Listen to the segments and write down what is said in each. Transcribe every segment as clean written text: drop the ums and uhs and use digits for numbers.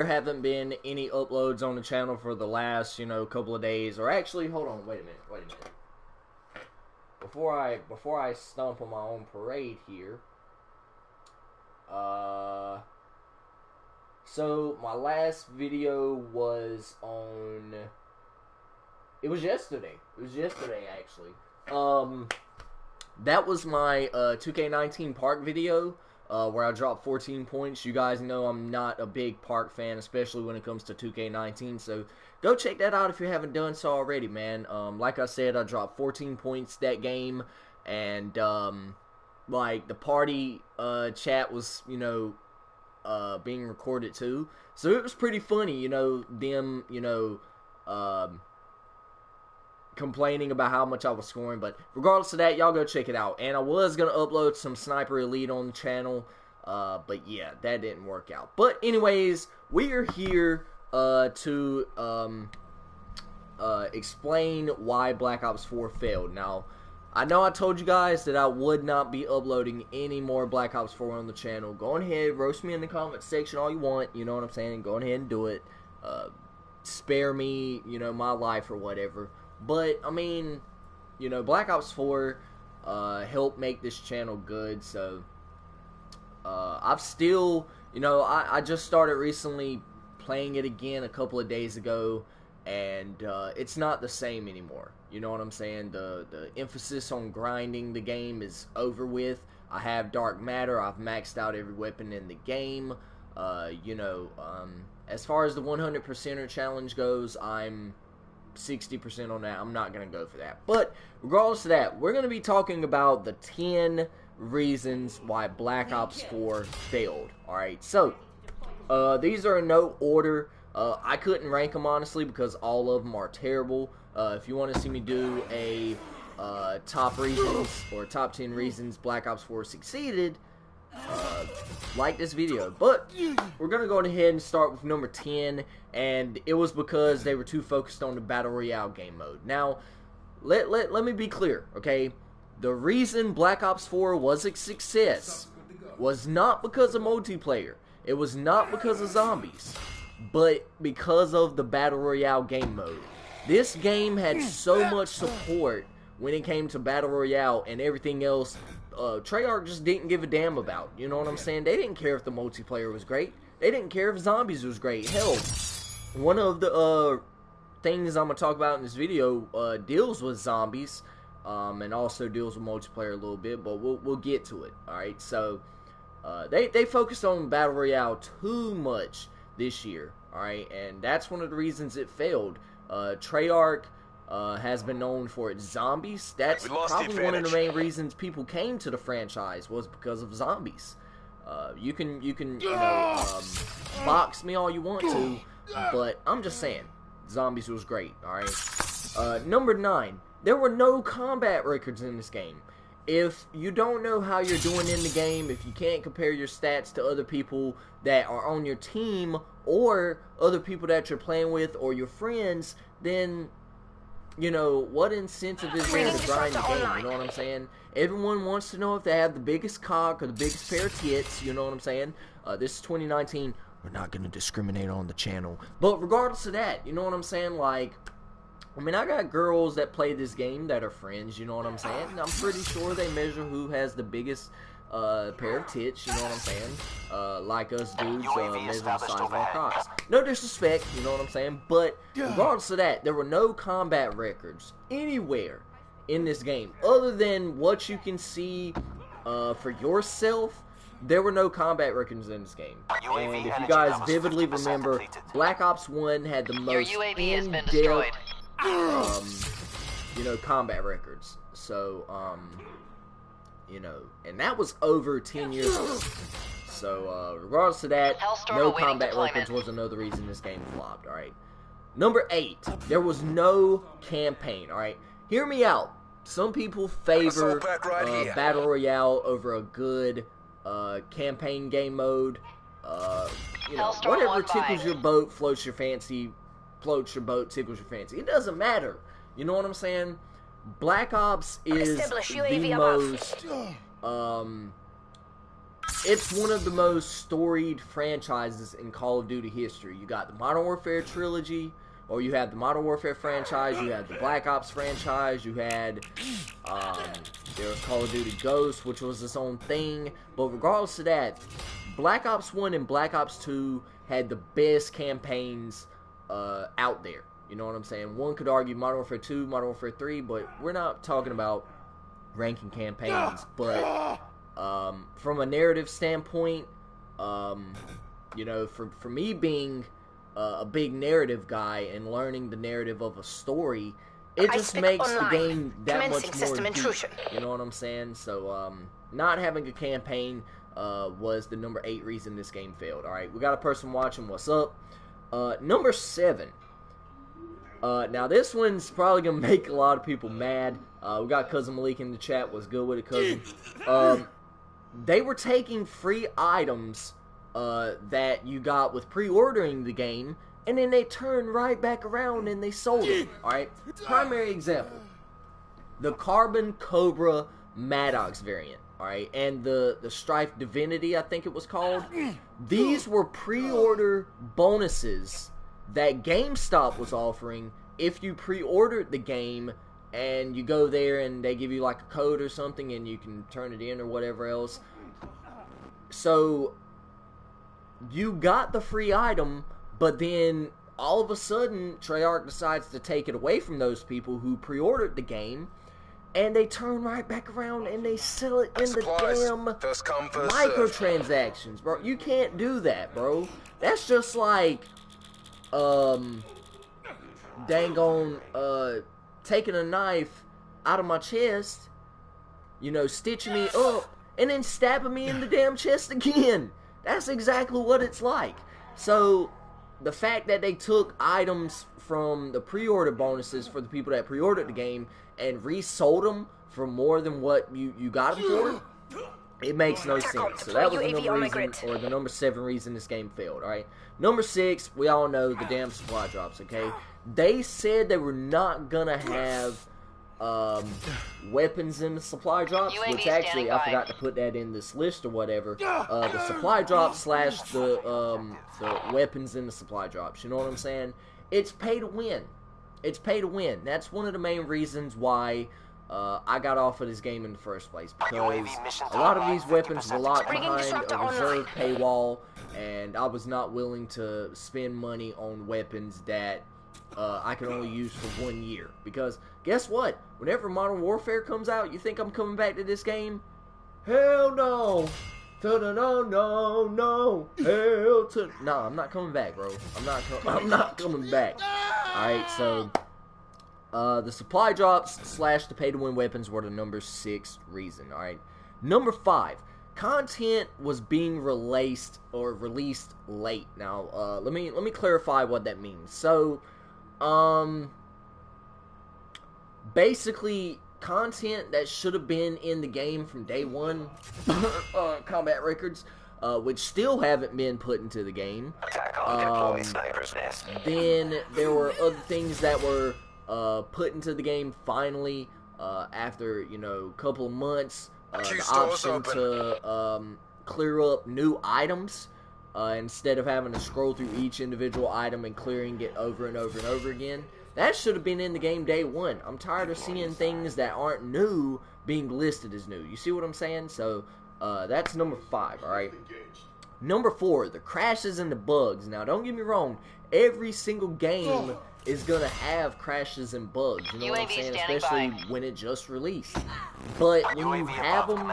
There haven't been any uploads on the channel for the last, couple of days. Or actually, hold on, wait a minute. Before I stomp on my own parade here. So my last video was on. It was yesterday. Actually. That was my 2K19 park video. Where I dropped 14 points. You guys know I'm not a big park fan, especially when it comes to 2K19. So go check that out if you haven't done so already, man. Like I said, I dropped 14 points that game, and like the party chat was, being recorded too. So it was pretty funny, them, complaining about how much I was scoring. But regardless of that, y'all go check it out. And I was going to upload some Sniper Elite on the channel, but yeah, that didn't work out. But anyways, we are here to explain why Black Ops 4 failed. Now, I know I told you guys that I would not be uploading any more Black Ops 4 on the channel. Go ahead, roast me in the comment section all you want, you know what I'm saying? Go ahead and do it. Spare me, my life or whatever. But, I mean, Black Ops 4 helped make this channel good, so I've still, I just started recently playing it again a couple of days ago, and it's not the same anymore, you know what I'm saying? The emphasis on grinding the game is over with. I have Dark Matter, I've maxed out every weapon in the game, as far as the 100%er challenge goes, I'm 60% on that. I'm not going to go for that. But regardless of that, we're going to be talking about the 10 reasons why Black Ops 4 failed. Alright, so these are in no order. I couldn't rank them honestly because all of them are terrible. If you want to see me do a top reasons or top 10 reasons Black Ops 4 succeeded, like this video. But we're gonna go ahead and start with number 10, and it was because they were too focused on the Battle Royale game mode. Now, let me be clear, okay? The reason Black Ops 4 was a success was not because of multiplayer. It was not because of zombies, but because of the Battle Royale game mode. This game had so much support when it came to Battle Royale, and everything else Treyarch just didn't give a damn about. You know what I'm saying? They didn't care if the multiplayer was great. They didn't care if zombies was great. Hell, one of the things I'm going to talk about in this video deals with zombies, and also deals with multiplayer a little bit, but we'll get to it. Alright, so they focused on Battle Royale too much this year. Alright, and that's one of the reasons it failed. Treyarch has been known for its zombies. That's probably one of the main reasons people came to the franchise, was because of zombies. You can box me all you want to, but I'm just saying, zombies was great. Alright, number 9, there were no combat records in this game. If you don't know how you're doing in the game, if you can't compare your stats to other people that are on your team, or other people that you're playing with, or your friends, then what incentive is there to grind the game? You know what I'm saying? Everyone wants to know if they have the biggest cock or the biggest pair of tits. You know what I'm saying? This is 2019. We're not going to discriminate on the channel. But regardless of that, you know what I'm saying? Like, I mean, I got girls that play this game that are friends. You know what I'm saying? And I'm pretty sure they measure who has the biggest pair of tits, you know what I'm saying? Like us dudes measure the size of our cocks. No disrespect, you know what I'm saying? But regardless of that, there were no combat records anywhere in this game other than what you can see for yourself. There were no combat records in this game. And if you guys vividly remember, Black Ops 1 had the most in-depth combat records. So and that was over 10 years ago. So, regardless of that, no combat records was another reason this game flopped, alright? Number 8, there was no campaign, alright? Hear me out. Some people favor Battle Royale over a good campaign game mode. Whatever tickles your boat, floats your fancy, floats your boat, tickles your fancy. It doesn't matter. You know what I'm saying? Black Ops is the most it's one of the most storied franchises in Call of Duty history. You got the Modern Warfare trilogy, or you have the Modern Warfare franchise, you have the Black Ops franchise, you had, there was Call of Duty Ghosts, which was its own thing, but regardless of that, Black Ops 1 and Black Ops 2 had the best campaigns out there. You know what I'm saying? One could argue Modern Warfare 2, Modern Warfare 3, but we're not talking about ranking campaigns. But from a narrative standpoint, you know, for me being a big narrative guy and learning the narrative of a story, it just makes the game that much more deep. You know what I'm saying? So not having a campaign was the number 8 reason this game failed. Alright, we got a person watching. What's up? Number 7. Now this one's probably gonna make a lot of people mad. We got Cousin Malik in the chat. What's good with it, cousin? They were taking free items that you got with pre-ordering the game, and then they turned right back around and they sold them. Alright? Primary example. The Carbon Cobra Maddox variant. Alright? And the Strife Divinity, I think it was called. These were pre-order bonuses that GameStop was offering if you pre-ordered the game and you go there and they give you like a code or something and you can turn it in or whatever else. So you got the free item, but then all of a sudden Treyarch decides to take it away from those people who pre-ordered the game, and they turn right back around and they sell it in the damn microtransactions, bro. You can't do that, bro. That's just like dang on taking a knife out of my chest, you know, stitching me up, and then stabbing me in the damn chest again. That's exactly what it's like. So the fact that they took items from the pre-order bonuses for the people that pre-ordered the game and resold them for more than what you got them for, it makes no sense. So that was the number reason, or the number 7 reason this game failed. Alright, number 6, we all know the damn supply drops. Okay, they said they were not gonna have weapons in the supply drops, which actually I forgot to put that in this list or whatever. The supply drops slash the weapons in the supply drops. You know what I'm saying? It's pay to win. It's pay to win. That's one of the main reasons why I got off of this game in the first place, because a lot of these weapons were locked behind a reserve paywall, and I was not willing to spend money on weapons that I can only use for 1 year. Because guess what? Whenever Modern Warfare comes out, you think I'm coming back to this game? Hell no! No! Hell to no! I'm not coming back, bro. I'm not coming back. All right, so. The supply drops slash the pay-to-win weapons were the number 6 reason, alright? Number 5, content was being released late. Now, let me clarify what that means. So, basically, content that should have been in the game from day one, combat records, which still haven't been put into the game. Then there were other things that were put into the game finally after, you know, a couple of months. The option to clear up new items instead of having to scroll through each individual item and clearing it over and over and over again. That should have been in the game day one. I'm tired of seeing things that aren't new being listed as new. You see what I'm saying? So that's number 5, alright? Number 4, the crashes and the bugs. Now, don't get me wrong, every single game is gonna have crashes and bugs, you know what I'm saying, especially when it just released. But when you have them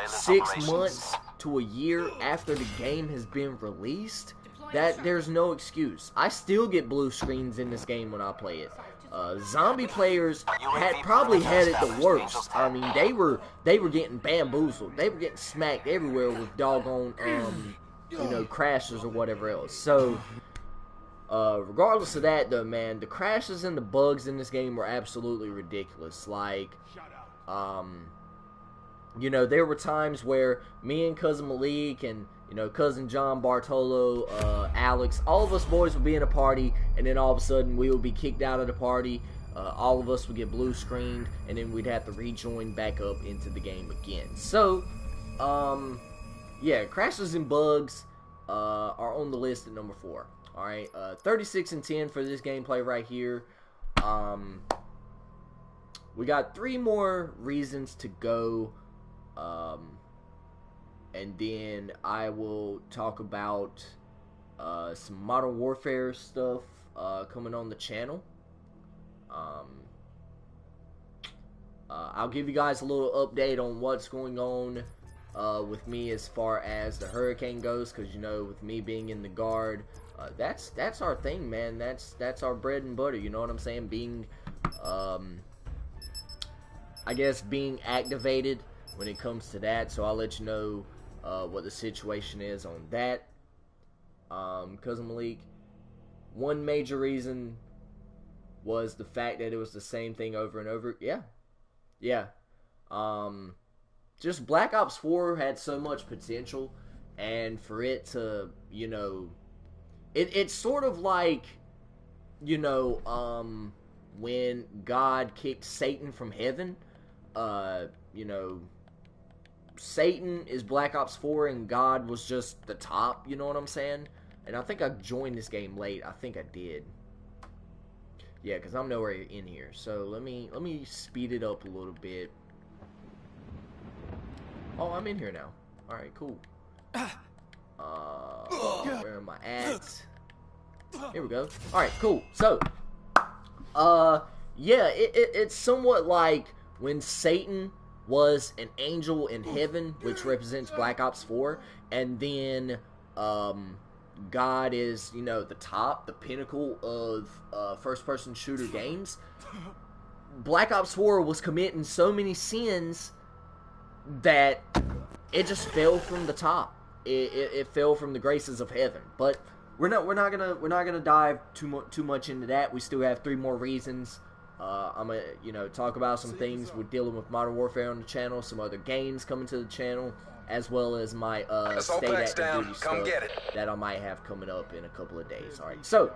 6 months to a year after the game has been released, that there's no excuse. I still get blue screens in this game when I play it. Zombie players probably had it the worst. I mean, they were getting bamboozled. They were getting smacked everywhere with doggone you know, crashes or whatever else. So regardless of that, though, man, the crashes and the bugs in this game were absolutely ridiculous. Like, you know, there were times where me and Cousin Malik and, you know, Cousin John, Bartolo, Alex, all of us boys would be in a party, and then all of a sudden we would be kicked out of the party. All of us would get blue screened, and then we'd have to rejoin back up into the game again. So, yeah, crashes and bugs are on the list at number 4. All right, 36 and 10 for this gameplay right here. We got 3 more reasons to go, and then I will talk about some Modern Warfare stuff coming on the channel. I'll give you guys a little update on what's going on with me as far as the hurricane goes, because, you know, with me being in the guard, that's our thing, man. That's our bread and butter, you know what I'm saying? Being, I guess, being activated when it comes to that. So I'll let you know what the situation is on that. Cousin Malik, one major reason was the fact that it was the same thing over and over. Yeah. Just Black Ops 4 had so much potential, and for it to, you know, it's sort of like, you know, when God kicked Satan from heaven. You know, Satan is Black Ops 4 and God was just the top, you know what I'm saying? And I think I joined this game late. I think I did. Yeah, because I'm nowhere in here. So let me speed it up a little bit. Oh, I'm in here now. Alright, cool. Where am I at? Here we go. Alright, cool. So, yeah, it's somewhat like when Satan was an angel in heaven, which represents Black Ops 4, and then, God is, you know, the top, the pinnacle of first-person shooter games. Black Ops 4 was committing so many sins that it just fell from the top. It fell from the graces of heaven. But we're not gonna dive too much into that. We still have 3 more reasons. I'm gonna, you know, talk about some things we're dealing with Modern Warfare on the channel, some other games coming to the channel, as well as my state active duty stuff that I might have coming up in a couple of days. Alright, so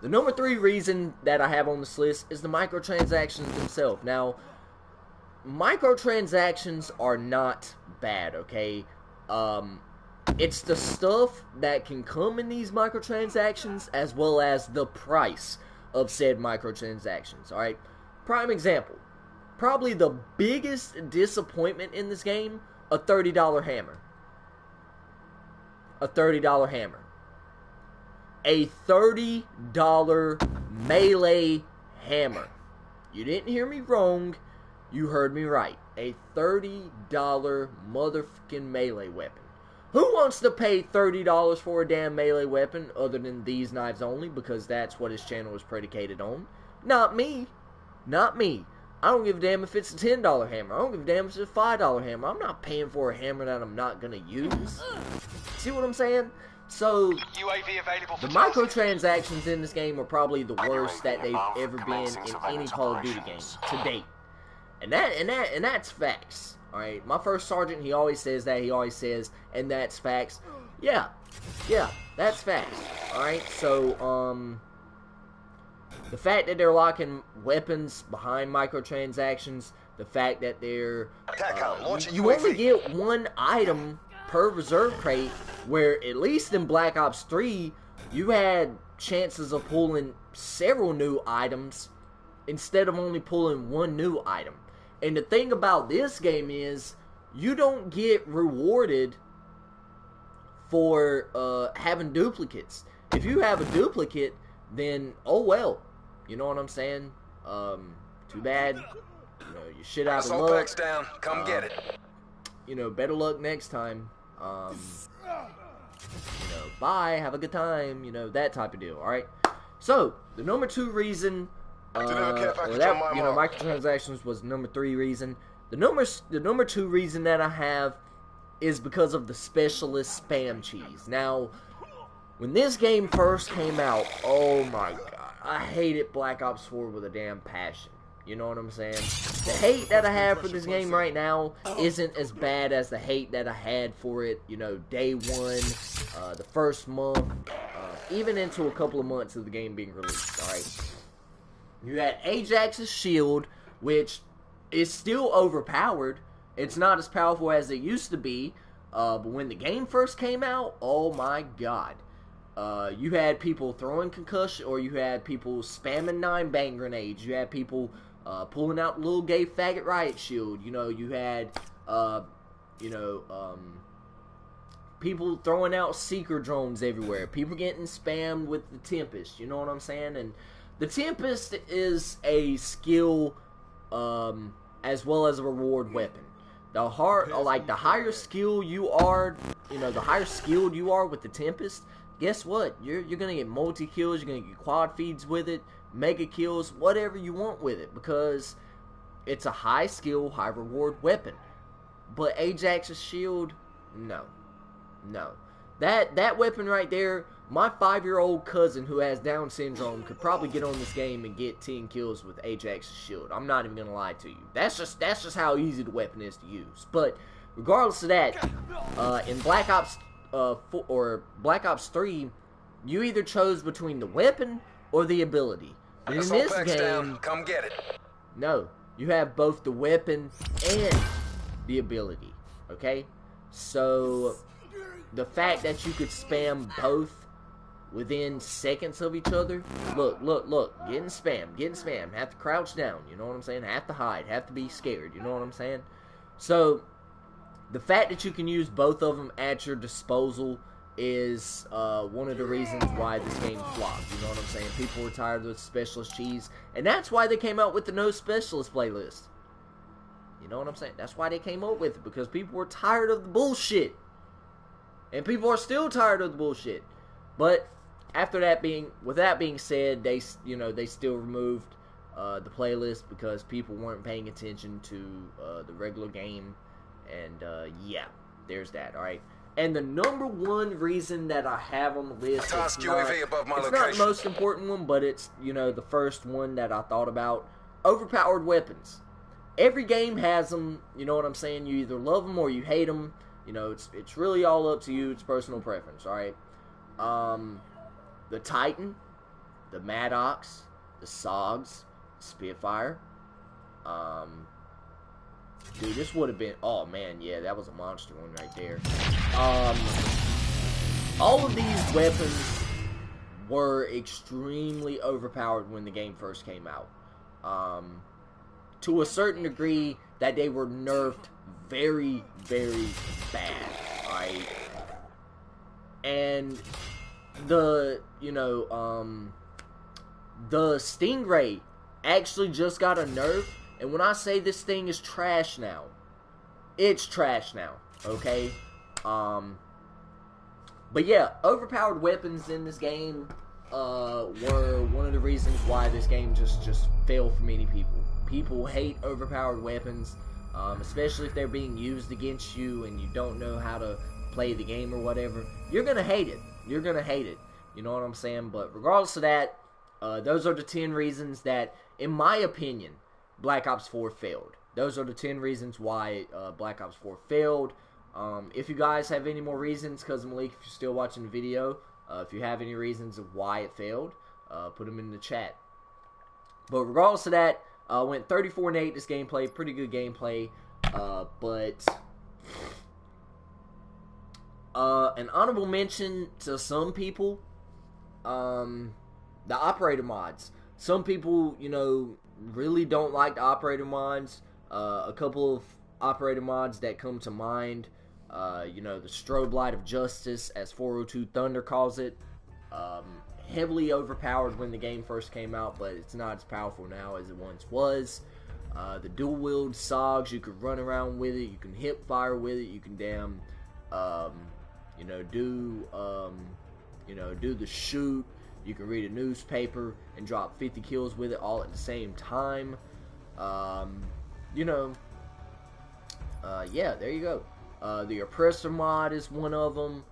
the number 3 reason that I have on this list is the microtransactions themselves. Now, microtransactions are not bad, okay? It's the stuff that can come in these microtransactions as well as the price of said microtransactions. Alright, prime example, probably the biggest disappointment in this game, a $30 hammer. A $30 hammer. A $30 melee hammer. You didn't hear me wrong. You heard me right. A $30 motherfucking melee weapon. Who wants to pay $30 for a damn melee weapon other than these knives only? Because that's what his channel is predicated on. Not me. Not me. I don't give a damn if it's a $10 hammer. I don't give a damn if it's a $5 hammer. I'm not paying for a hammer that I'm not going to use. See what I'm saying? So, the microtransactions in this game are probably the worst that they've ever been in any Call of Duty game to date. And that's facts. Alright, my first sergeant, he always says that. He always says, and that's facts. Yeah, that's facts. Alright, so, the fact that they're locking weapons behind microtransactions, the fact that they're, you only get 1 item per reserve crate, where at least in Black Ops 3, you had chances of pulling several new items instead of only pulling 1 new item. And the thing about this game is, you don't get rewarded for having duplicates. If you have a duplicate, then oh well. You know what I'm saying? Too bad. You know, you shit out of luck. Down. Come get it. You know, better luck next time. You know, bye, have a good time. You know, that type of deal. All right. So the number 2 reason. Microtransactions was number 3 reason. The number 2 reason that I have is because of the specialist spam cheese. Now, when this game first came out, oh my god, I hated Black Ops 4 with a damn passion. You know what I'm saying? The hate that I have for this game right now isn't as bad as the hate that I had for it, you know, day 1, the first month, even into a couple of months of the game being released. Alright. You had Ajax's shield, which is still overpowered. It's not as powerful as it used to be. But when the game first came out, oh my god. You had people throwing concussion, or you had people spamming 9-bang grenades. You had people pulling out the little gay faggot riot shield. You know, you had, people throwing out seeker drones everywhere. People getting spammed with the Tempest. You know what I'm saying? And the Tempest is a skill, as well as a reward weapon. The higher skill you are, the higher skilled you are with the Tempest, guess what? You're gonna get multi-kills, you're gonna get quad feeds with it, mega kills, whatever you want with it, because it's a high skill, high reward weapon. But Ajax's shield, no. That weapon right there, my 5-year-old cousin who has Down syndrome could probably get on this game and get 10 kills with Ajax's shield. I'm not even gonna lie to you. That's just how easy the weapon is to use. But regardless of that, in Black Ops 4 or Black Ops 3, you either chose between the weapon or the ability. And in this game, come get it. No, you have both the weapon and the ability. Okay, so the fact that you could spam both within seconds of each other, look, getting spammed, have to crouch down, you know what I'm saying, have to hide, have to be scared, you know what I'm saying. So the fact that you can use both of them at your disposal is one of the reasons why this game flopped, you know what I'm saying. People were tired of the specialist cheese, and that's why they came out with the no specialist playlist. You know what I'm saying? That's why they came up with it, because people were tired of the bullshit. And people are still tired of the bullshit. But with that being said, they still removed the playlist because people weren't paying attention to the regular game. And yeah, there's that. All right. And the number one reason that I have on the list, it's not the most important one, but it's the first one that I thought about. Overpowered weapons. Every game has them. You know what I'm saying? You either love them or you hate them. It's really all up to you. It's personal preference, all right? The Titan, the Maddox, the SOGs, Spitfire. Dude, this would have been... Oh, man, yeah, that was a monster one right there. All of these weapons were extremely overpowered when the game first came out. To a certain degree that they were nerfed very, very bad, right? And the Stingray actually just got a nerf, and when I say this thing is trash now, it's trash now, okay? But yeah, overpowered weapons in this game were one of the reasons why this game just failed for many people. People hate overpowered weapons, especially if they're being used against you and you don't know how to play the game or whatever. You're gonna hate it. You're gonna hate it. You know what I'm saying? But regardless of that, those are the 10 reasons that, in my opinion, Black Ops 4 failed. Those are the 10 reasons why Black Ops 4 failed. If you guys have any more reasons, because Malik, if you're still watching the video, if you have any reasons of why it failed, put them in the chat. But regardless of that, went 34-8 this gameplay. Pretty good gameplay. But an honorable mention to some people, the operator mods. Some people, really don't like the operator mods. A couple of operator mods that come to mind, the Strobe Light of Justice, as 402 Thunder calls it. Heavily overpowered when the game first came out, but it's not as powerful now as it once was. The dual wield SOGs, you can run around with it, you can hip fire with it, you can damn, do the shoot. You can read a newspaper and drop 50 kills with it all at the same time. Yeah, there you go. The Oppressor mod is one of them.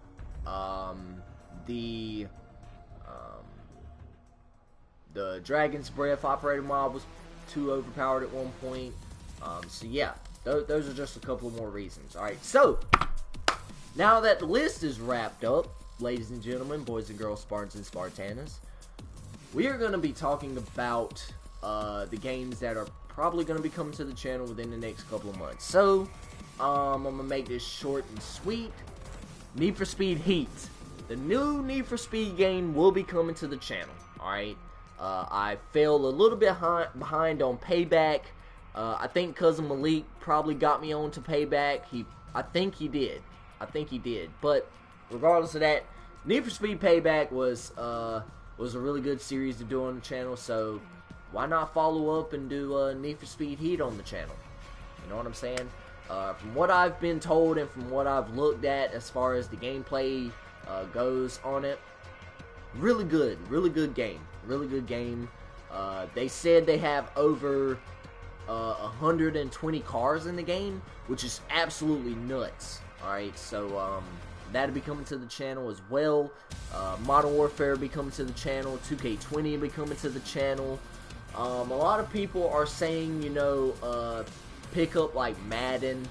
The Dragon's Breath operator mod was too overpowered at one point. So yeah, those are just a couple of more reasons. Alright, so now that the list is wrapped up, ladies and gentlemen, boys and girls, Spartans and Spartanas, we are going to be talking about the games that are probably going to be coming to the channel within the next couple of months. So, I'm gonna make this short and sweet. Need for Speed Heat. The new Need for Speed game will be coming to the channel. Alright. I fell a little bit behind on Payback. I think Cousin Malik probably got me on to Payback. I think he did. But regardless of that, Need for Speed Payback was a really good series to do on the channel. So why not follow up and do Need for Speed Heat on the channel? You know what I'm saying? From what I've been told and from what I've looked at as far as the gameplay goes on it, really good game. They said they have over 120 cars in the game, which is absolutely nuts. Alright, so that'll be coming to the channel as well. Modern Warfare will be coming to the channel. 2K20 will be coming to the channel. A lot of people are saying, you know, pick up like Madden,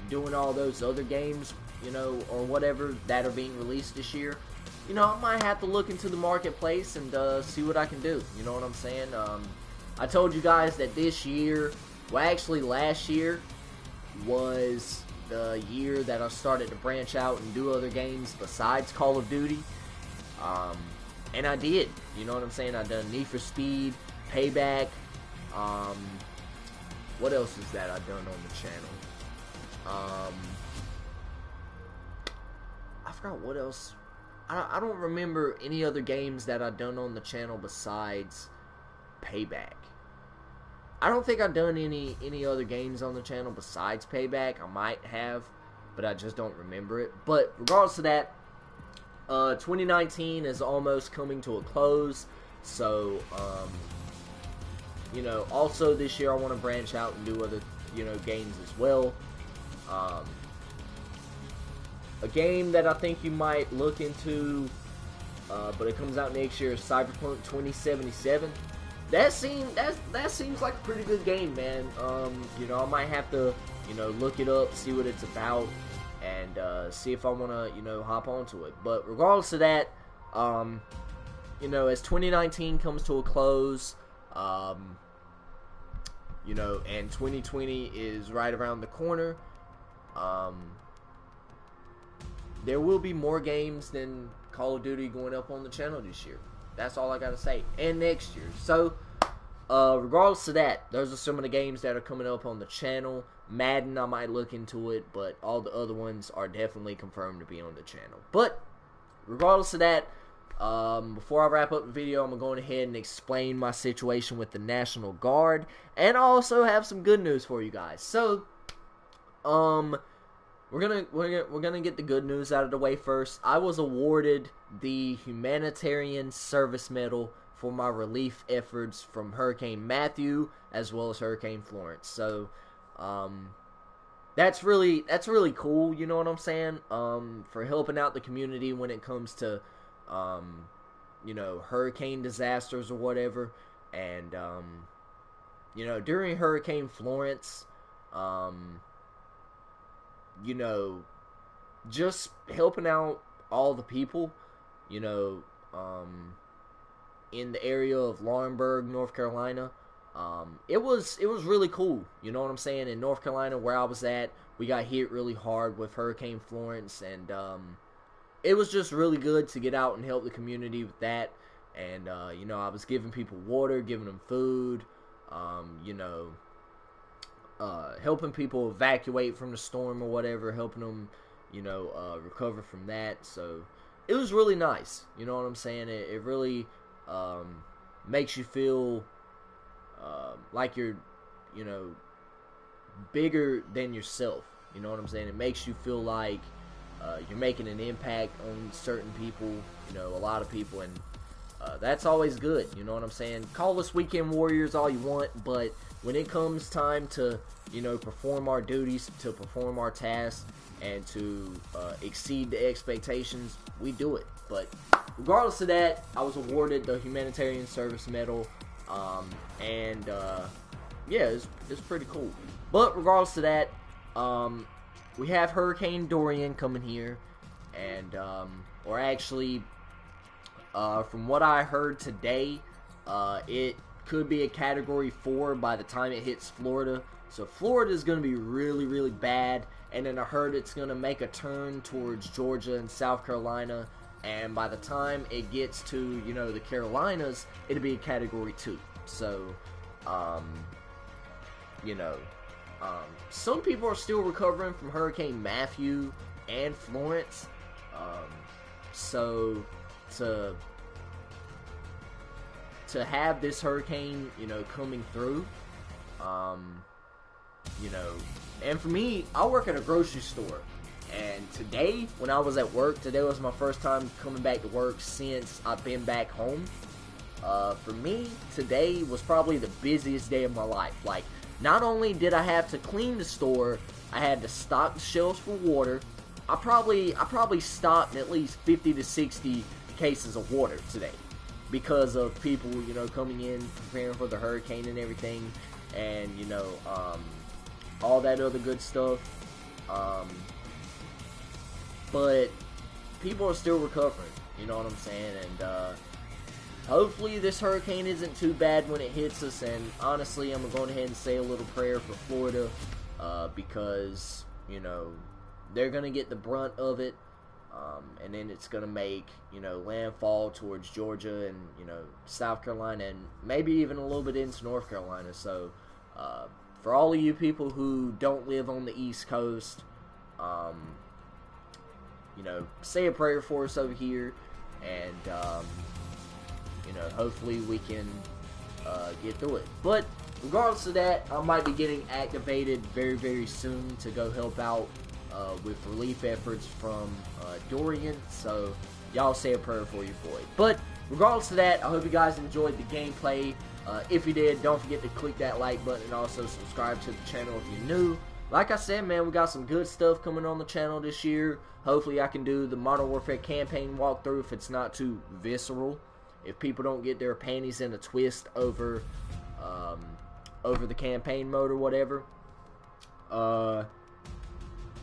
doing all those other games, you know, or whatever that are being released this year. You know, I might have to look into the marketplace and see what I can do. You know what I'm saying? I told you guys that this year, well, actually last year was the year that I started to branch out and do other games besides Call of Duty. And I did. You know what I'm saying? I done Need for Speed, Payback. What else is that I done on the channel? I forgot what else. I don't remember any other games that I've done on the channel besides Payback. I don't think I've done any other games on the channel besides Payback. I might have, but I just don't remember it. But regardless of that, 2019 is almost coming to a close. So, you know, also this year I want to branch out and do other, you know, games as well. A game that I think you might look into, but it comes out next year, is Cyberpunk 2077. That seems like a pretty good game, man. You know, I might have to, you know, look it up, see what it's about, and see if I want to, you know, hop onto it. But regardless of that, you know, as 2019 comes to a close, you know, and 2020 is right around the corner, there will be more games than Call of Duty going up on the channel this year. That's all I gotta say. And next year. So, regardless of that, those are some of the games that are coming up on the channel. Madden, I might look into it, but all the other ones are definitely confirmed to be on the channel. But, regardless of that, before I wrap up the video, I'm going to go ahead and explain my situation with the National Guard. And I also have some good news for you guys. So, we're gonna get the good news out of the way first. I was awarded the Humanitarian Service Medal for my relief efforts from Hurricane Matthew as well as Hurricane Florence. So, that's really cool. You know what I'm saying? For helping out the community when it comes to, you know, hurricane disasters or whatever. And you know, during Hurricane Florence, you know, just helping out all the people, you know, in the area of Laurinburg, North Carolina. It was really cool, you know what I'm saying? In North Carolina, where I was at, we got hit really hard with Hurricane Florence, and it was just really good to get out and help the community with that. And you know, I was giving people water, giving them food, you know, helping people evacuate from the storm or whatever, helping them, you know, recover from that. So it was really nice, you know what I'm saying? It really makes you feel like you're, you know, bigger than yourself, you know what I'm saying? It makes you feel like you're making an impact on certain people, you know, a lot of people, and that's always good, you know what I'm saying? Call us weekend warriors all you want, but when it comes time to, you know, perform our duties, to perform our tasks, and to exceed the expectations, we do it. But regardless of that, I was awarded the Humanitarian Service Medal, and yeah, it's pretty cool. But regardless of that, we have Hurricane Dorian coming here, and or actually, from what I heard today, it could be a Category 4 by the time it hits Florida. So Florida is going to be really, really bad. And then I heard it's going to make a turn towards Georgia and South Carolina. And by the time it gets to, you know, the Carolinas, it'll be a Category 2. So, you know, some people are still recovering from Hurricane Matthew and Florence. So, to have this hurricane, you know, coming through, you know, and for me, I work at a grocery store, and today, when I was at work, today was my first time coming back to work since I've been back home. For me, today was probably the busiest day of my life. Like, not only did I have to clean the store, I had to stock the shelves for water. I probably stocked at least 50 to 60 cases of water today, because of people, you know, coming in, preparing for the hurricane and everything, and, you know, all that other good stuff. But people are still recovering, you know what I'm saying, and, hopefully this hurricane isn't too bad when it hits us, and honestly, I'm going ahead and say a little prayer for Florida, because, you know, they're going to get the brunt of it. And then it's going to make, you know, landfall towards Georgia and, you know, South Carolina, and maybe even a little bit into North Carolina. So, for all of you people who don't live on the East Coast, you know, say a prayer for us over here, and, you know, hopefully we can get through it. But regardless of that, I might be getting activated very, very soon to go help out with relief efforts from Dorian, so y'all say a prayer for your boy. But regardless of that, I hope you guys enjoyed the gameplay. If you did, don't forget to click that like button and also subscribe to the channel if you're new. Like I said, man, we got some good stuff coming on the channel this year. Hopefully I can do the Modern Warfare campaign walkthrough if it's not too visceral, if people don't get their panties in a twist over the campaign mode or whatever.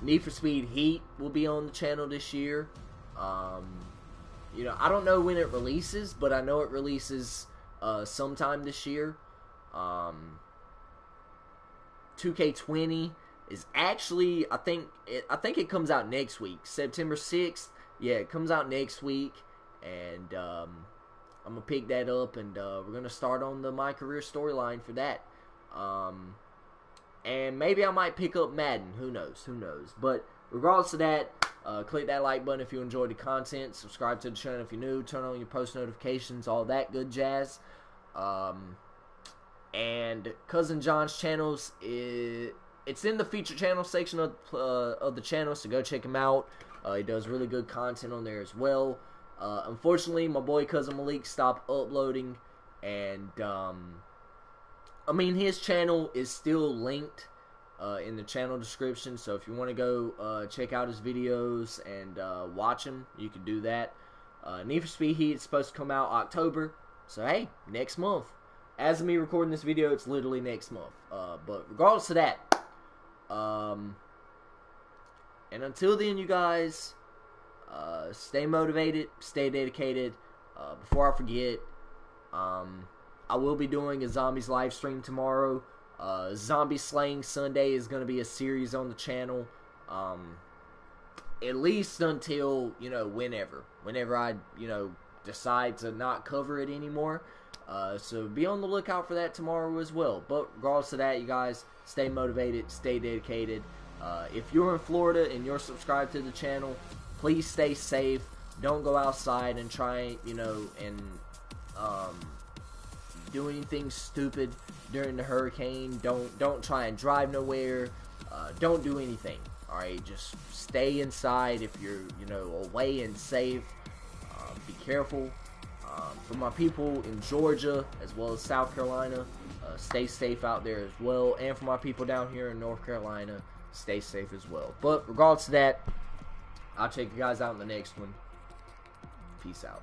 Need for Speed Heat will be on the channel this year. You know, I don't know when it releases, but I know it releases sometime this year. 2K20 is actually, I think it comes out next week, September 6th. Yeah, it comes out next week, and I'm gonna pick that up, and we're gonna start on the My Career storyline for that. And maybe I might pick up Madden. Who knows? Who knows? But regardless of that, click that like button if you enjoyed the content. Subscribe to the channel if you're new. Turn on your post notifications. All that good jazz. And Cousin John's channels, it's in the featured channel section of the channel, so go check him out. He does really good content on there as well. Unfortunately, my boy Cousin Malik stopped uploading, and I mean, his channel is still linked in the channel description, so if you want to go check out his videos and watch him, you can do that. Need for Speed Heat is supposed to come out October, so hey, next month. As of me recording this video, it's literally next month. But regardless of that, and until then, you guys, stay motivated, stay dedicated. Before I forget, I will be doing a Zombies live stream tomorrow. Zombie Slaying Sunday is going to be a series on the channel. At least until, you know, whenever I, you know, decide to not cover it anymore. So be on the lookout for that tomorrow as well. But regardless of that, you guys, stay motivated, stay dedicated. If you're in Florida and you're subscribed to the channel, please stay safe. Don't go outside and try, you know, and do anything stupid during the hurricane. Don't try and drive nowhere. Don't do anything. Alright, just stay inside if you're, you know, away and safe. Be careful. For my people in Georgia as well as South Carolina, stay safe out there as well. And for my people down here in North Carolina, stay safe as well. But regardless of that, I'll check you guys out in the next one. Peace out.